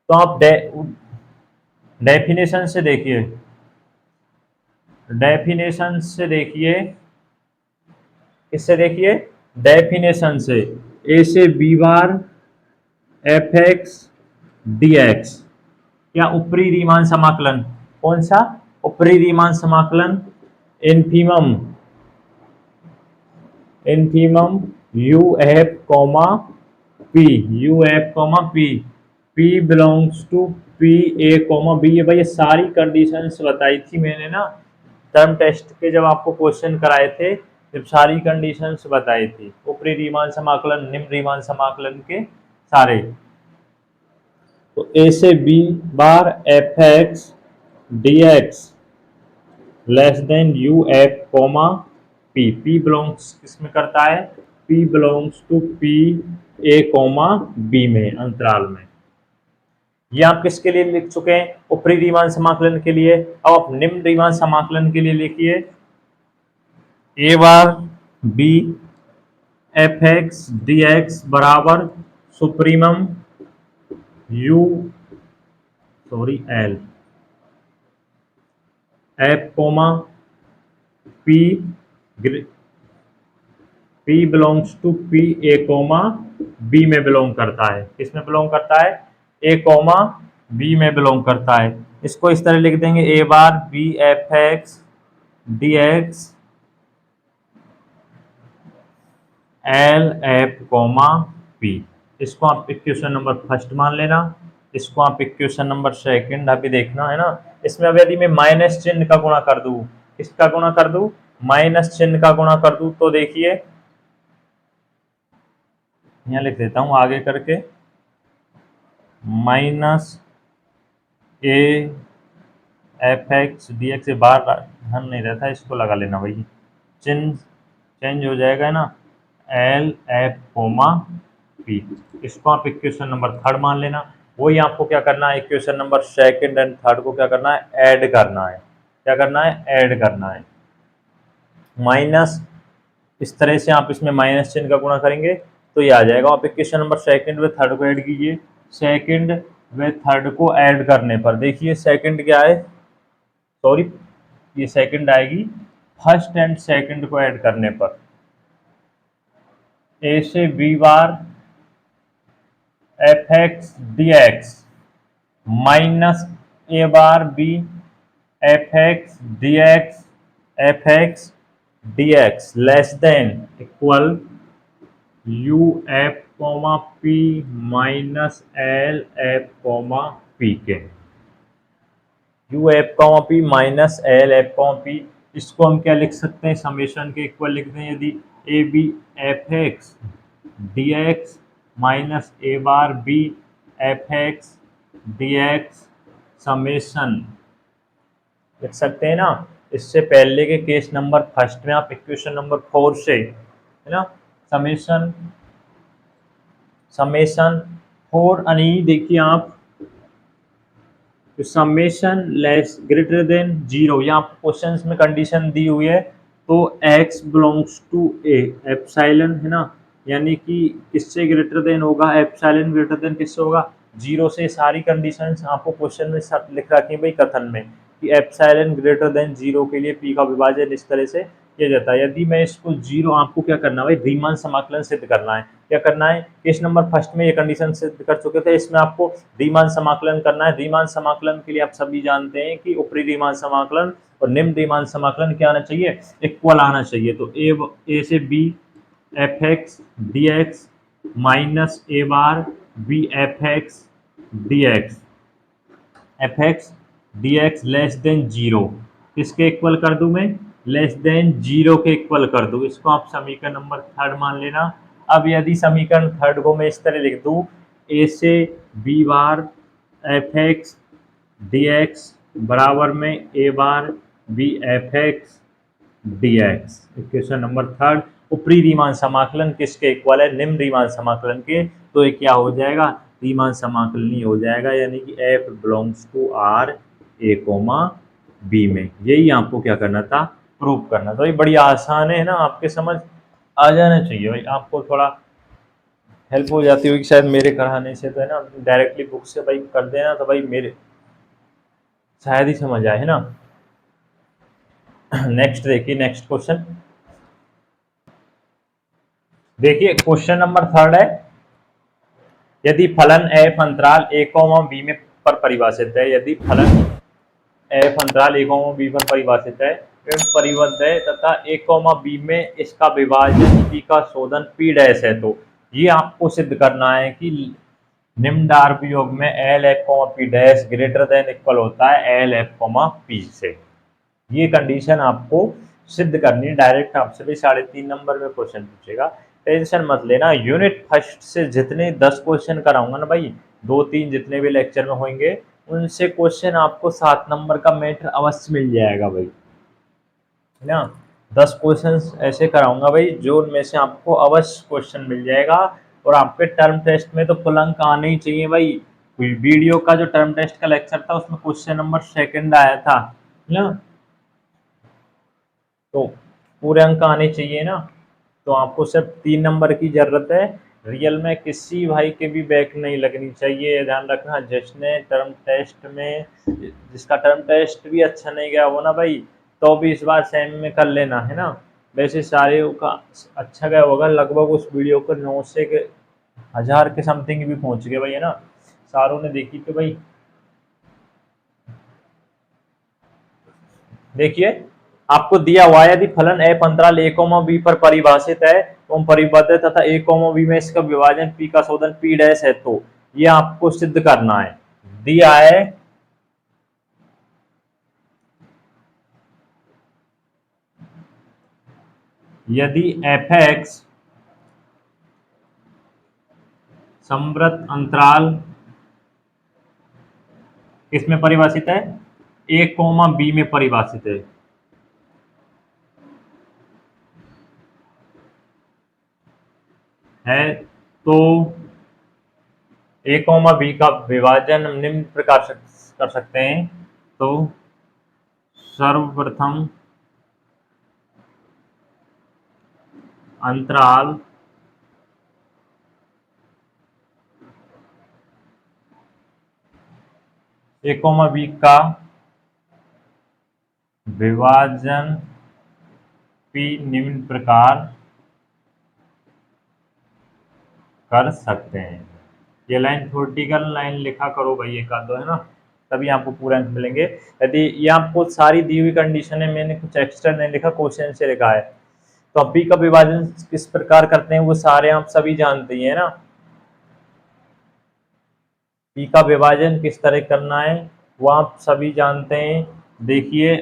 तो आप डेफिनेशन से देखिए, डेफिनेशन से देखिए, किससे देखिए, डेफिनेशन से, ए से B bar F X D X, या ऊपरी रीमान समाकलन, कौन सा, ऊपरी रीमान समाकलन, infimum, infimum U F comma P, U F comma P, P belongs to P A comma B. ये भाई ये सारी कंडीशंस बताई थी मैंने ना टर्म टेस्ट के, जब आपको क्वेश्चन कराए थे, जब सारी कंडीशंस बताई थी, ऊपरी रीमान समाकलन, निम्न रीमान समाकलन के सारे। तो ए से B bar F X D X less than U F comma P, P belongs किसमें करता है, P belongs to P A comma B में, अंतराल में। ये आप किसके लिए लिख चुके हैं, ऊपरी रीमान समाकलन के लिए। अब आप निम्न रीमान समाकलन के लिए लिखिए, A bar B F X D X बराबर supremum U, sorry L, F comma P, P belongs to P A comma B में बिलोंग करता है। किस में बिलोंग करता है, ए कोमा बी में बिलोंग करता है। इसको इस तरह लिख देंगे, A bar B F X D X L F comma P. इसको आप इक्वेशन नंबर फर्स्ट मान लेना, इसको आप इक्वेशन नंबर सेकंड अभी देखना है ना। इसमें अब यदि मैं माइनस चिन्ह का गुणा कर दूं, किसका गुणा कर दूं, माइनस चिन्ह का गुणा कर दूं, तो देखिए यहाँ लिख देता हूं आगे करके, माइनस ए एफ एक्स डी एक्स से बाहर धन नहीं रहता, इसको लगा लेना भाई, चिन्ह चेंज हो जाएगा ना, एल एफ कोमा पी। इसको आप इक्वेशन नंबर थर्ड मान लेना। वही आपको क्या करना है, equation number second and third को क्या करना है, ऐड करना है। क्या करना है, ऐड करना है। माइनस, इस तरह से आप इसमें माइनस चिन्ह का गुणा करेंगे तो ये आ जाएगा। आप इक्वेशन नंबर सेकंड व थर्ड को ऐड कीजिए। सेकंड व थर्ड को ऐड करने पर देखिए सेकंड क्या है, सॉरी ये सेकंड आएगी, फर्स्ट एंड सेकंड को ऐड करने पर, ए से B bar F X D X minus A bar B F X D X F X D X less than equal U F comma P minus L F comma P के, U F comma P minus L F comma P. इसको हम क्या लिख सकते हैं, summation के equal लिखते हैं। यदि A B F X D X minus A bar B F X D X summation लिख सकते हैं ना। इससे पहले के केस नंबर फर्स्ट में आप इक्वेशन नंबर 4 से, है ना, समेशन, समेशन 4 यानी देखिए आप समेशन लेस ग्रेटर देन 0, यहाँ क्वेश्चन में कंडीशन दी हुई है तो x belongs to a, epsilon है ना, यानी कि किससे ग्रेटर देन होगा, एप्सिलॉन ग्रेटर देन किससे होगा, 0 से। सारी कंडीशंस आपको क्वेश्चन में लिख रखी है भाई कथन में, कि एप्सिलॉन ग्रेटर देन 0 के लिए p का विभाजन इस तरह से किया जाता है। यदि मैं इसको 0, आपको क्या करना है भाई, रीमान समाकलन सिद्ध करना है। क्या करना है, केस नंबर फर्स्ट में ये कंडीशन सिद्ध कर चुके थे, इसमें आपको रीमान समाकलन करना है। रीमान समाकलन के लिए आप सभी जानते हैं कि ऊपरी रीमान समाकलन और निम्न रीमान समाकलन क्या आना चाहिए, इक्वल आना चाहिए। तो ए से B F X D X minus A bar B F X D X, F X D X less than 0, किसके इक्वल कर दूं मैं, लेस देन 0 के इक्वल कर दूं। इसको आप समीकरण नंबर थर्ड मान लेना। अब यदि समीकरण थर्ड को मैं इस तरह लिख दूं, ए से B bar F X D X बराबर में A bar B F X D X. Equation number third, ऊपरी रीमान समाकलन किसके इक्वल है, निम्न रीमान समाकलन के। तो ये क्या हो जाएगा, रीमान समाकलनी हो जाएगा, यानी कि F belongs to R A comma B में। यही आपको क्या करना था, प्रूव करना था। ये बड़ी आसान है ना, आपके समझ आ जाना चाहिए भाई। आपको थोड़ा हेल्प हो जाती होगी शायद मेरे कराने से, तो है ना, डायरेक्टली बुक से भाई कर देना तो भाई मेरे शायद ही समझ आए, है ना। नेक्स्ट देखिए, नेक्स्ट क्वेश्चन देखिए, क्वेश्चन नंबर थर्ड है, यदि फलन एफ अंतराल ए कॉमा बी में पर परिभाषित है, यदि फलन एफ अंतराल ए कॉमा बी पर परिभाषित है, परिबद्ध है तथा ए कॉमा बी में इसका विभाजन पी का शोधन पी डैश है, तो ये आपको सिद्ध करना है कि निम्न डार्क योग में L F comma P dash greater than equal होता है एल एफ कॉमा पी से। ये कंडीशन आपको सिद्ध करनी है। डायरेक्ट आपसे भी 3.5 नंबर में क्वेश्चन पूछेगा, टेंशन मत लेना। यूनिट फर्स्ट से जितने 10 क्वेश्चन कराऊंगा ना भाई, 2-3 जितने भी लेक्चर में होंगे, उनसे क्वेश्चन आपको 7 नंबर का मैटर अवश्य मिल जाएगा भाई, है ना। 10 क्वेश्चन ऐसे कराऊंगा भाई जो उनमें से आपको अवश्य क्वेश्चन मिल जाएगा। और आपके टर्म टेस्ट में तो फुल अंक आने ही चाहिए भाई। वीडियो का जो टर्म टेस्ट का लेक्चर था उसमें क्वेश्चन नंबर 2 आया था ना, तो पूरे अंक आने चाहिए ना। तो आपको सिर्फ 3 नंबर की जरूरत है। रियल में किसी भाई के भी बैक नहीं लगनी चाहिए, ध्यान रखना। जिसने टर्म टेस्ट में, जिसका टर्म टेस्ट भी अच्छा नहीं गया वो ना भाई, तो भी इस बार सेम में कर लेना, है ना। वैसे सारे का अच्छा गया होगा, लगभग उस वीडियो को 9 से 1000 के समथिंग भी पहुंच गए भाई, है ना। सारों ने देखी तो भाई देखिए, आपको दिया हुआ है, यदि फलन एफ अंतराल ए कोमा बी पर परिभाषित है तो परिबद्ध है तथा ए कोमा बी में इसका विभाजन पी का शोधन पी डैश है, तो ये आपको सिद्ध करना है। दिया है यदि एफ एक्स समवृत्त अंतराल किसमें परिभाषित है, ए कोमा बी में परिभाषित है तो ए कोमा बी का विभाजन हम निम्न प्रकार से कर सकते हैं। तो सर्वप्रथम अंतराल ए कोमा बी का विभाजन पी निम्न प्रकार कर सकते हैं। ये लाइन थ्योरेटिकल लाइन लिखा करो भाई, एक आध दो, है ना, तभी आपको पूरा अंक मिलेंगे। यदि ये आपको सारी दी हुई कंडीशन है, मैंने कुछ एक्स्ट्रा नहीं लिखा, क्वेश्चन से लिखा है। तो अब पी का विभाजन किस प्रकार करते हैं वो सारे आप सभी जानते ही है ना। पी का विभाजन किस तरह करना है वो आप सभी जानते हैं। देखिए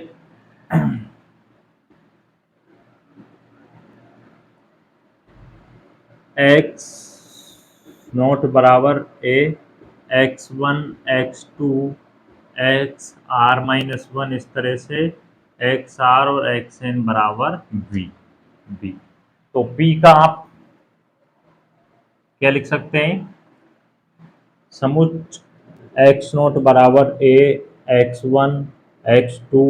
एक्स नॉट बराबर A, x1 x2 X R minus one, इस तरह से एक्स आर और एक्स एन बराबर बी। बी तो पी का आप क्या लिख सकते हैं, समुच्च एक्स नॉट बराबर A, X one X two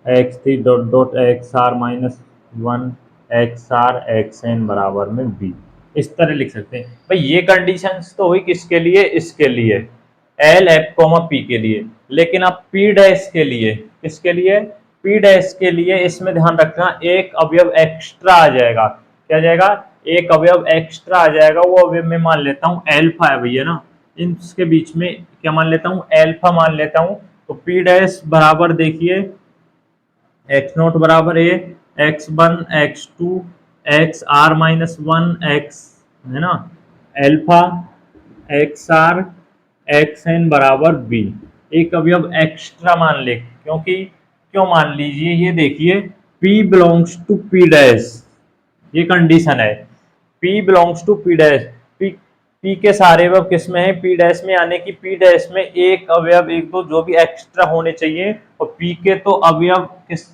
X three dot dot X R minus one X R X N बराबर में बी, इस तरह लिख सकते हैं भाई। ये कंडीशंस तो हुई किसके लिए, इसके लिए एल एफ कोमा पी के लिए। लेकिन अब पी डैश के लिए, किसके लिए, पी डैश के लिए इसमें ध्यान रखना एक अवयव एक्स्ट्रा आ जाएगा। क्या जाएगा, एक अवयव एक्स्ट्रा आ जाएगा। वो अवयव मैं मान लेता हूँ एल्फा है भैया ना, इनके बीच में क्या मान लेता हूँ, एल्फा मान लेता हूँ। तो पी डैश बराबर देखिए एक्स नोट बराबर A, X one X two X R minus one X, है ना, alpha X R X N बराबर बी। एक अवयव एक्स्ट्रा मान ले, क्योंकि क्यों मान लीजिए, ये देखिए P belongs to P dash, ये कंडीशन है। P belongs to P dash, P के सारे अवयव किस में है? P डैश में, यानी कि P डैश में एक अवयव, एक दो जो भी एक्स्ट्रा होने चाहिए, और P के तो अवयव किस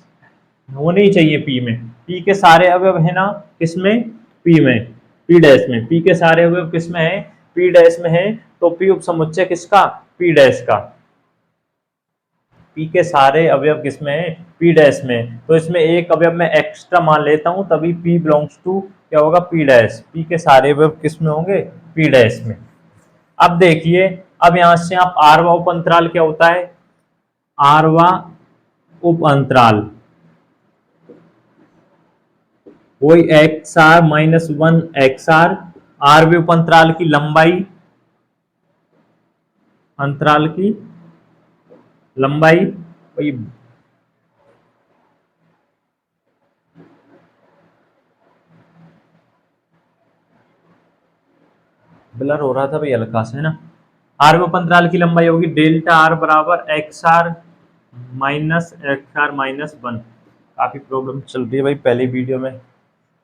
होने ही चाहिए P में। P के सारे अवयव है ना किसमें? P में, P डैश में। P के सारे अवयव किस में है? P डैश में है। तो P उपसमुच्चय किसका? P डैश का। P के सारे अवयव किसमें है? P डैश में। तो इसमें एक अवयव मैं एक्स्ट्रा मान लेता हूं, तभी P बिलोंग्स टू क्या होगा? P dash. P के सारे अवयव किसमें होंगे? P डैश में। अब देखिए, अब यहां से आप आरवा उप अंतराल क्या होता है? आरवा उप अंतराल वही X R minus one X R, आरवी उप अंतराल की लंबाई, अंतराल की लंबाई वही ब्लर हो रहा था भाई हल्का से, है ना। आर में अंतराल की लंबाई होगी डेल्टा आर बराबर एक्स आर माइनस वन। काफी प्रॉब्लम चल रही है भाई, पहली वीडियो में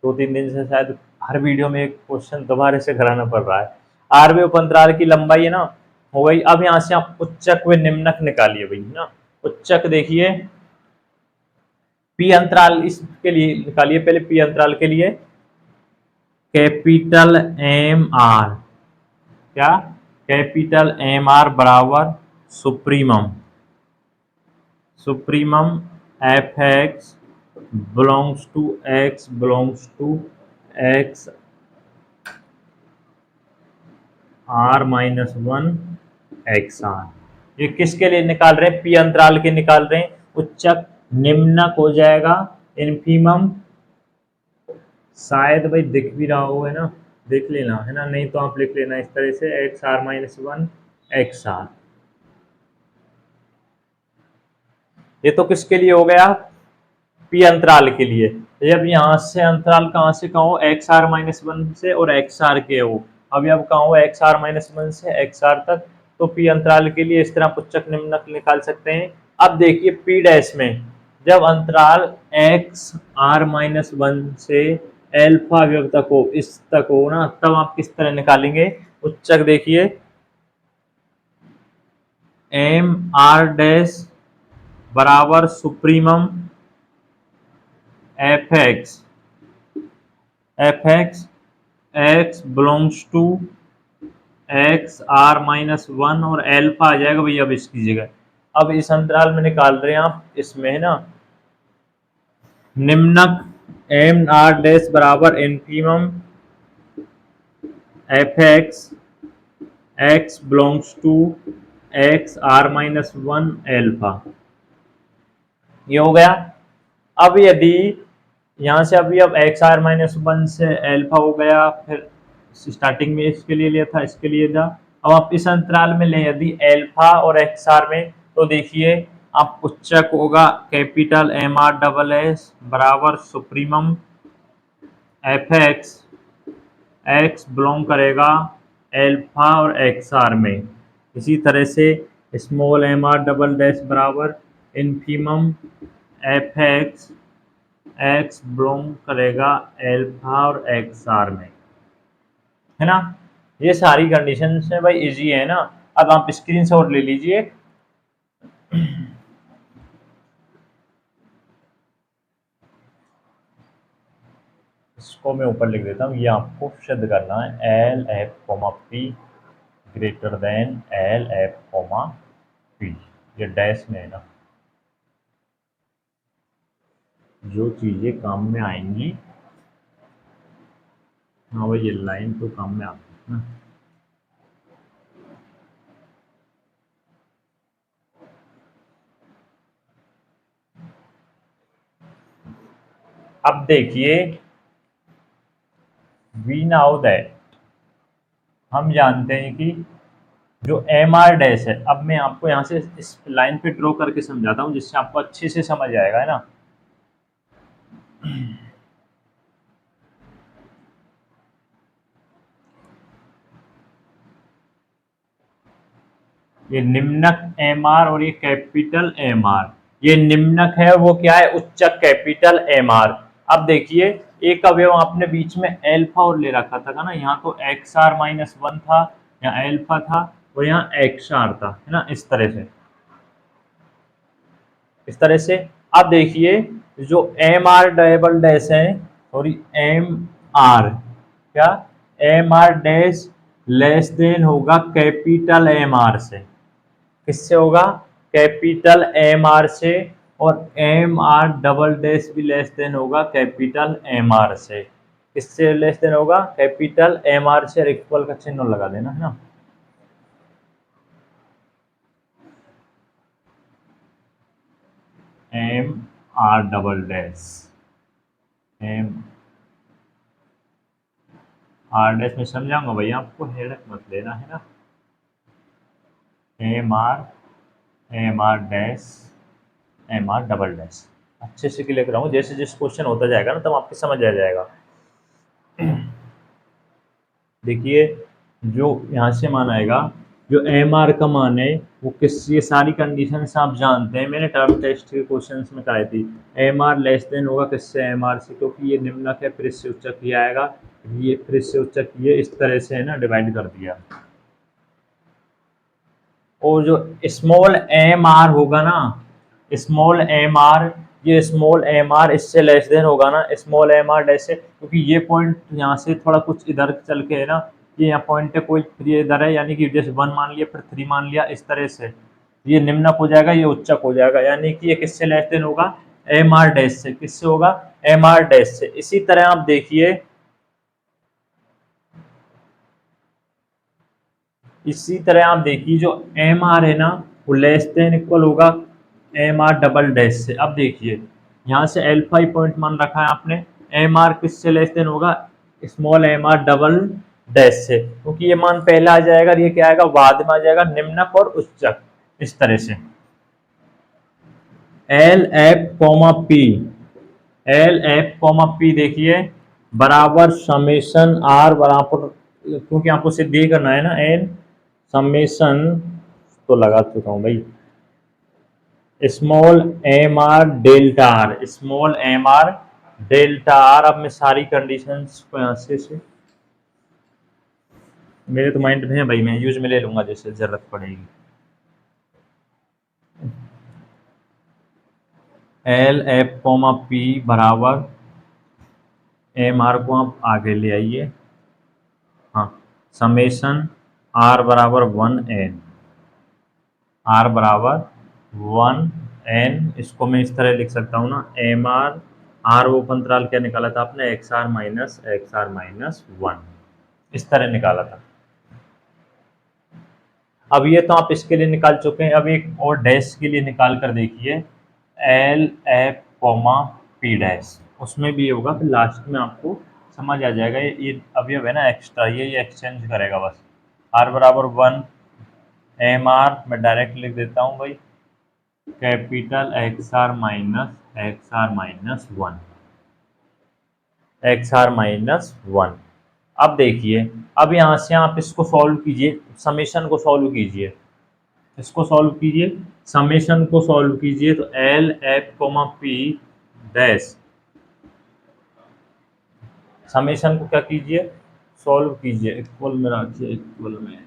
2-3 दिन से शायद हर वीडियो में एक क्वेश्चन दोबारा से कराना पड़ रहा है। आर में उपअंतराल की लंबाई है ना हो गई। अब यहाँ से आप उच्चक व निम्नक निकालिए भाई, है ना। उच्चक देखिए, पी अंतराल इसके लिए निकालिए पहले। पी अंतराल के लिए कैपिटल एम आर, क्या? कैपिटल एम आर बराबर supremum, supremum F X belongs to X R minus one X R. ये किसके लिए निकाल रहे हैं? पी अंतराल के निकाल रहे हैं। उच्चक निम्नक हो जाएगा इन्फीमम, शायद भाई दिख भी रहा हो, है ना, देख लेना, है ना, नहीं तो आप लिख लेना इस तरह से X R minus one X R. ये तो किसके लिए हो गया? पी अंतराल के लिए। जब यहां से अंतराल कहां से कहां हो? एक्स आर माइनस वन से और एक्स आर के हो। अभी अब कहां हो? एक्स आर माइनस वन से एक्स आर तक। तो पी अंतराल के लिए इस तरह उच्चक निम्नक निकाल सकते हैं। अब देखिए पी डैश में, जब अंतराल एक्स आर माइनस वन से एल्फा अवयव तक हो, इस तक हो ना, तब आप किस तरह निकालेंगे उच्चक? देखिए एम आर डैश बराबर supremum F X X belongs to X R minus one, और एल्फा आ जाएगा भैया अब इसकी जगह। अब इस अंतराल में निकाल रहे हैं आप, इसमें है ना निम्नक एम आर डैश बराबर infimum F X belongs to X R minus one alpha. ये हो गया। अब यदि यहाँ से अभी अब एक्स आर माइनस वन से एल्फा हो गया, फिर स्टार्टिंग में इसके लिए लिया था, इसके लिए था। अब आप इस अंतराल में लें यदि एल्फा और एक्स आर में, तो देखिए आप उच्चक होगा capital M are double S बराबर सुप्रीमम एफ एक्स बिलोंग करेगा एल्फा और एक्स आर में। इसी तरह से small M R double dash बराबर इन्फीमम एफ एक्स बिलोंग करेगा एल्फा और एक्स आर में, है ना। ये सारी कंडीशन है भाई, इजी है ना। अब आप स्क्रीनशॉट ले लीजिए। इसको मैं ऊपर लिख देता हूँ, ये आपको सिद्ध करना है। L F comma P greater than L F comma P, ये डैश में है ना। जो चीजें काम में आएंगी, हाँ भाई ये लाइन तो काम में आती है ना। अब देखिए वी नाउ दैट, हम जानते हैं कि जो एम आर डैश है, अब मैं आपको यहाँ से इस लाइन पे ड्रॉ करके समझाता हूँ जिससे आपको अच्छे से समझ आएगा, है ना। ये निम्नक एम आर और ये कैपिटल एम आर, ये निम्नक है वो क्या है? उच्चक कैपिटल एम आर। अब देखिए एक अवयव आपने बीच में एल्फा और ले रखा था ना, यहाँ तो एक्स आर माइनस वन था, यहाँ एल्फा था और यहाँ एक्स आर था, है ना, इस तरह से, इस तरह से। अब देखिए जो एम आर डबल डैश है, सॉरी एम आर, क्या M R dash less than होगा कैपिटल एम आर से, किससे होगा, कैपिटल एम आर से, और एम आर डबल डैश भी लेस देन होगा कैपिटल एम आर से, किससे लेस देन होगा, कैपिटल एम आर से, इक्वल का चिन्ह लगा देना, है ना। M are double dash, M R dash में समझाऊंगा भैया, आपको हेडक मत लेना, है ना। M R dash, M are double dash, अच्छे से क्लियर कराऊंगा, जैसे जैसे क्वेश्चन होता जाएगा ना तब आपको समझ आ जाएगा। देखिए जो यहाँ से मान आएगा, जो एम आर का मान है वो किस, ये सारी कंडीशन आप जानते हैं, मैंने टर्म टेस्ट के क्वेश्चन में कराई थी। एम आर लेस देन होगा किससे, एम आर से, क्योंकि ये निम्नक है, फिर इससे उच्चक ही आएगा, ये फिर इससे उच्चक, ये इस तरह से है ना, डिवाइड कर दिया। और जो स्मॉल एम आर होगा ना, स्मॉल एम आर, ये स्मॉल एम आर इससे लेस देन होगा ना, स्मॉल एम आर डैश से, क्योंकि ये पॉइंट यहाँ से थोड़ा कुछ इधर चल के है ना, ये यहाँ पॉइंट है, कोई ये इधर है, यानी कि जैसे वन मान लिया फिर थ्री मान लिया, इस तरह से ये निम्नक हो जाएगा, ये उच्चक हो जाएगा, यानी कि ये किससे लेस देन होगा, एम आर डैश से, किससे होगा, एम आर डैश से। इसी तरह आप देखिए, इसी तरह आप देखिए जो एम आर है ना वो लेस देन इक्वल होगा एम आर डबल डैश से। अब देखिए यहाँ से एल्फा ही पॉइंट मान रखा है आपने, एम आर किससे लेस देन होगा, small M R double dash से, क्योंकि ये मान पहला आ जाएगा, ये क्या आएगा बाद में आ जाएगा, निम्नक और उच्चक, इस तरह से। L F comma P, L F comma P देखिए बराबर समेशन आर बराबर, क्योंकि आपको सिर्फ ये करना है ना, एन समेशन, तो लगा चुका हूं भाई, small M R delta are, small M R delta are. अब मैं सारी कंडीशंस को यहाँ से मेरे तो माइंड में है भाई, मैं यूज में ले लूंगा जैसे जरूरत पड़ेगी। एल एफ कोमा पी बराबर एम आर को आप आगे ले आइए, हाँ, समेशन आर बराबर वन एन, आर बराबर वन एन, इसको मैं इस तरह लिख सकता हूँ ना, एम आर, आर ओपन अंतराल क्या निकाला था आपने, एक्स आर माइनस वन, इस तरह निकाला था। अब ये तो आप इसके लिए निकाल चुके हैं, अब एक और डैश के लिए निकाल कर देखिए, L F comma P dash, उसमें भी ये होगा, फिर लास्ट में आपको समझ आ जाएगा। ये अवयव है ना एक्स्ट्रा, ये एक्सचेंज करेगा बस। आर बराबर वन एम आर, मैं डायरेक्ट लिख देता हूँ भाई, capital X R minus one, X R minus one. अब देखिए, अब यहाँ से आप इसको सॉल्व कीजिए, समेशन को सॉल्व कीजिए, इसको सॉल्व कीजिए, समेशन को सॉल्व कीजिए, तो L F comma P dash, summation को क्या कीजिए, सॉल्व कीजिए, इक्वल में रखिए, इक्वल में,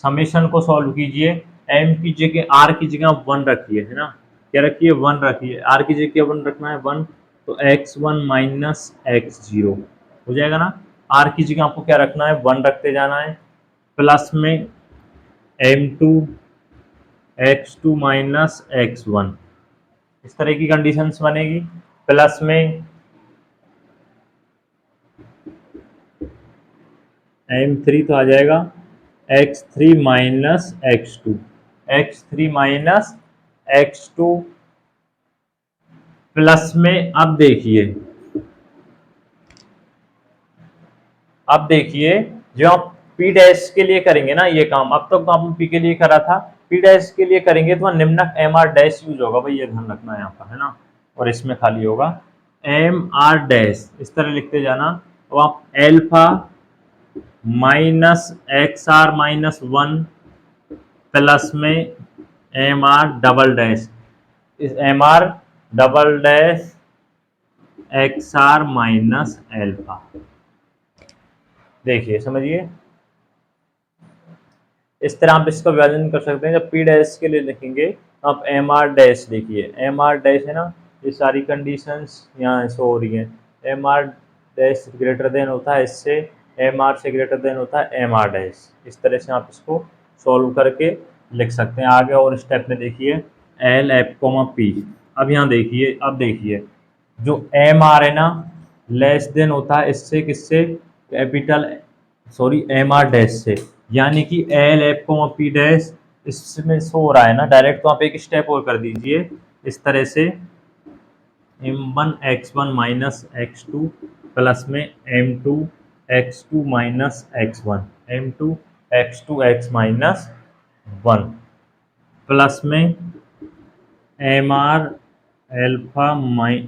समेशन को सॉल्व कीजिए, एम की जगह आर की जगह वन रखिए, है ना, क्या रखिए, वन रखिए, आर की जगह वन रखना है वन, तो x one minus x zero हो जाएगा ना, आर की जगह आपको क्या रखना है, वन रखते जाना है, प्लस में M two X two minus X one, इस तरह की कंडीशंस बनेगी, प्लस में एम थ्री तो आ जाएगा X three minus X two, X three minus X two, plus में, अब देखिए जो आप पी डैश के लिए करेंगे ना ये काम, अब तक तो आपने पी के लिए करा था, पी डैश के लिए करेंगे तो निम्नक एम आर डैश यूज होगा भाई, ये ध्यान रखना है यहाँ पर, है ना, और इसमें खाली होगा एम आर डैश, इस तरह लिखते जाना, तो आप alpha minus X R minus one plus में एम आर डबल डैश, इस M are double dash X R minus alpha. देखिए समझिए, इस तरह आप इसका विभाजन कर सकते हैं। जब पी डैश के लिए लिखेंगे तो आप एम आर डैश देखिए, एम आर डैश है ना, ये सारी कंडीशंस यहाँ शो हो रही हैं। M R dash greater than होता है इससे, एम आर से ग्रेटर देन होता है एम आर डैश। इस तरह से आप इसको सॉल्व करके लिख सकते हैं। आगे और स्टेप में देखिए एल एफ कोमा पी। अब यहाँ देखिए, अब देखिए जो एम आर है ना लेस देन होता है इससे, किससे, capital sorry M R dash से, यानी कि एल एफ को पी डैश इसमें शो हो रहा है ना डायरेक्ट, तो आप एक स्टेप और कर दीजिए इस तरह से m1 x1 minus x2 plus में m2 x2 minus x1, m2 x2 x minus 1 plus में M R alpha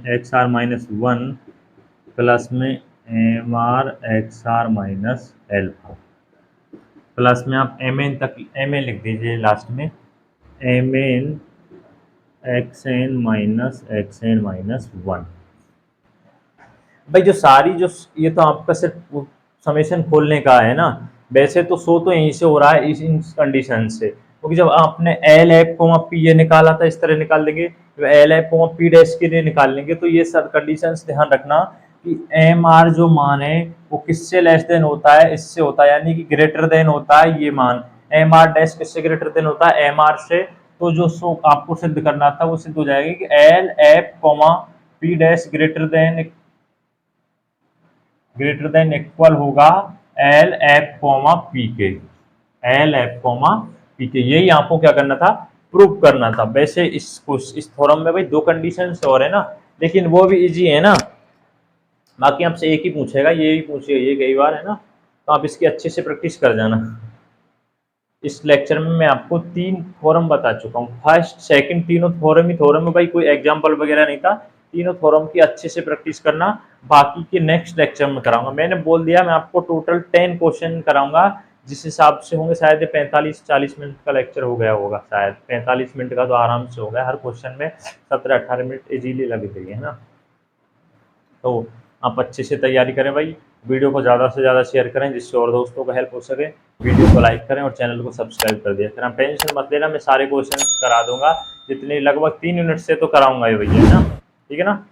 X R minus 1 plus में M R X R minus alpha plus में आप एम एन तक एम एन लिख दीजिए last में, M N X N minus 1। भाई जो सारी जो ये तो आपका सिर्फ समेशन खोलने का है ना, वैसे तो शो तो यहीं से हो रहा है इन कंडीशन से, क्योंकि जब आपने एल एफ को पी ये निकाला था इस तरह निकाल लेंगे, तो एल एफ को पी डैश के लिए निकाल लेंगे। तो ये सब कंडीशंस ध्यान रखना कि एम आर जो मान है वो किससे लेस देन होता है, इससे होता है, यानी कि ग्रेटर देन होता है ये मान। एम आर डैश किससे ग्रेटर देन होता है, एम आर से। तो जो सो आपको सिद्ध करना था वो सिद्ध हो जाएगा कि L F comma P dash greater than equal होगा एल एफ कोमा पी के, एल एफ कोमा पी के। यही आपको क्या करना था, प्रूव करना था। वैसे इस थ्योरम में भाई दो कंडीशन और है ना, लेकिन वो भी इजी है ना, बाकी आपसे एक ही पूछेगा, ये भी पूछेगा ये कई बार है ना, तो आप इसकी अच्छे से प्रैक्टिस कर जाना। इस लेक्चर में मैं आपको 3 थ्योरम बता चुका हूँ, फर्स्ट सेकंड तीनों थ्योरम ही थ्योरम में, भाई कोई एग्जाम्पल वगैरह नहीं था। तीनों थ्योरम की अच्छे से प्रैक्टिस करना, बाकी के नेक्स्ट लेक्चर में कराऊंगा। मैंने बोल दिया मैं आपको टोटल 10 क्वेश्चन कराऊंगा, जिस हिसाब से होंगे शायद 45-40 मिनट का लेक्चर हो गया होगा, शायद 45 मिनट का तो आराम से हो गया। हर क्वेश्चन में 17-18 मिनट इजीली लग गई है ना। तो आप अच्छे से तैयारी करें भाई, वीडियो को ज़्यादा से ज़्यादा शेयर करें जिससे और दोस्तों को हेल्प हो सके। वीडियो को लाइक करें और चैनल को सब्सक्राइब कर दिया। फिर आप टेंशन मत लेना, मैं सारे क्वेश्चन करा दूंगा, जितने लगभग 3 यूनिट से तो कराऊंगा ही भैया, है ना, ठीक है ना।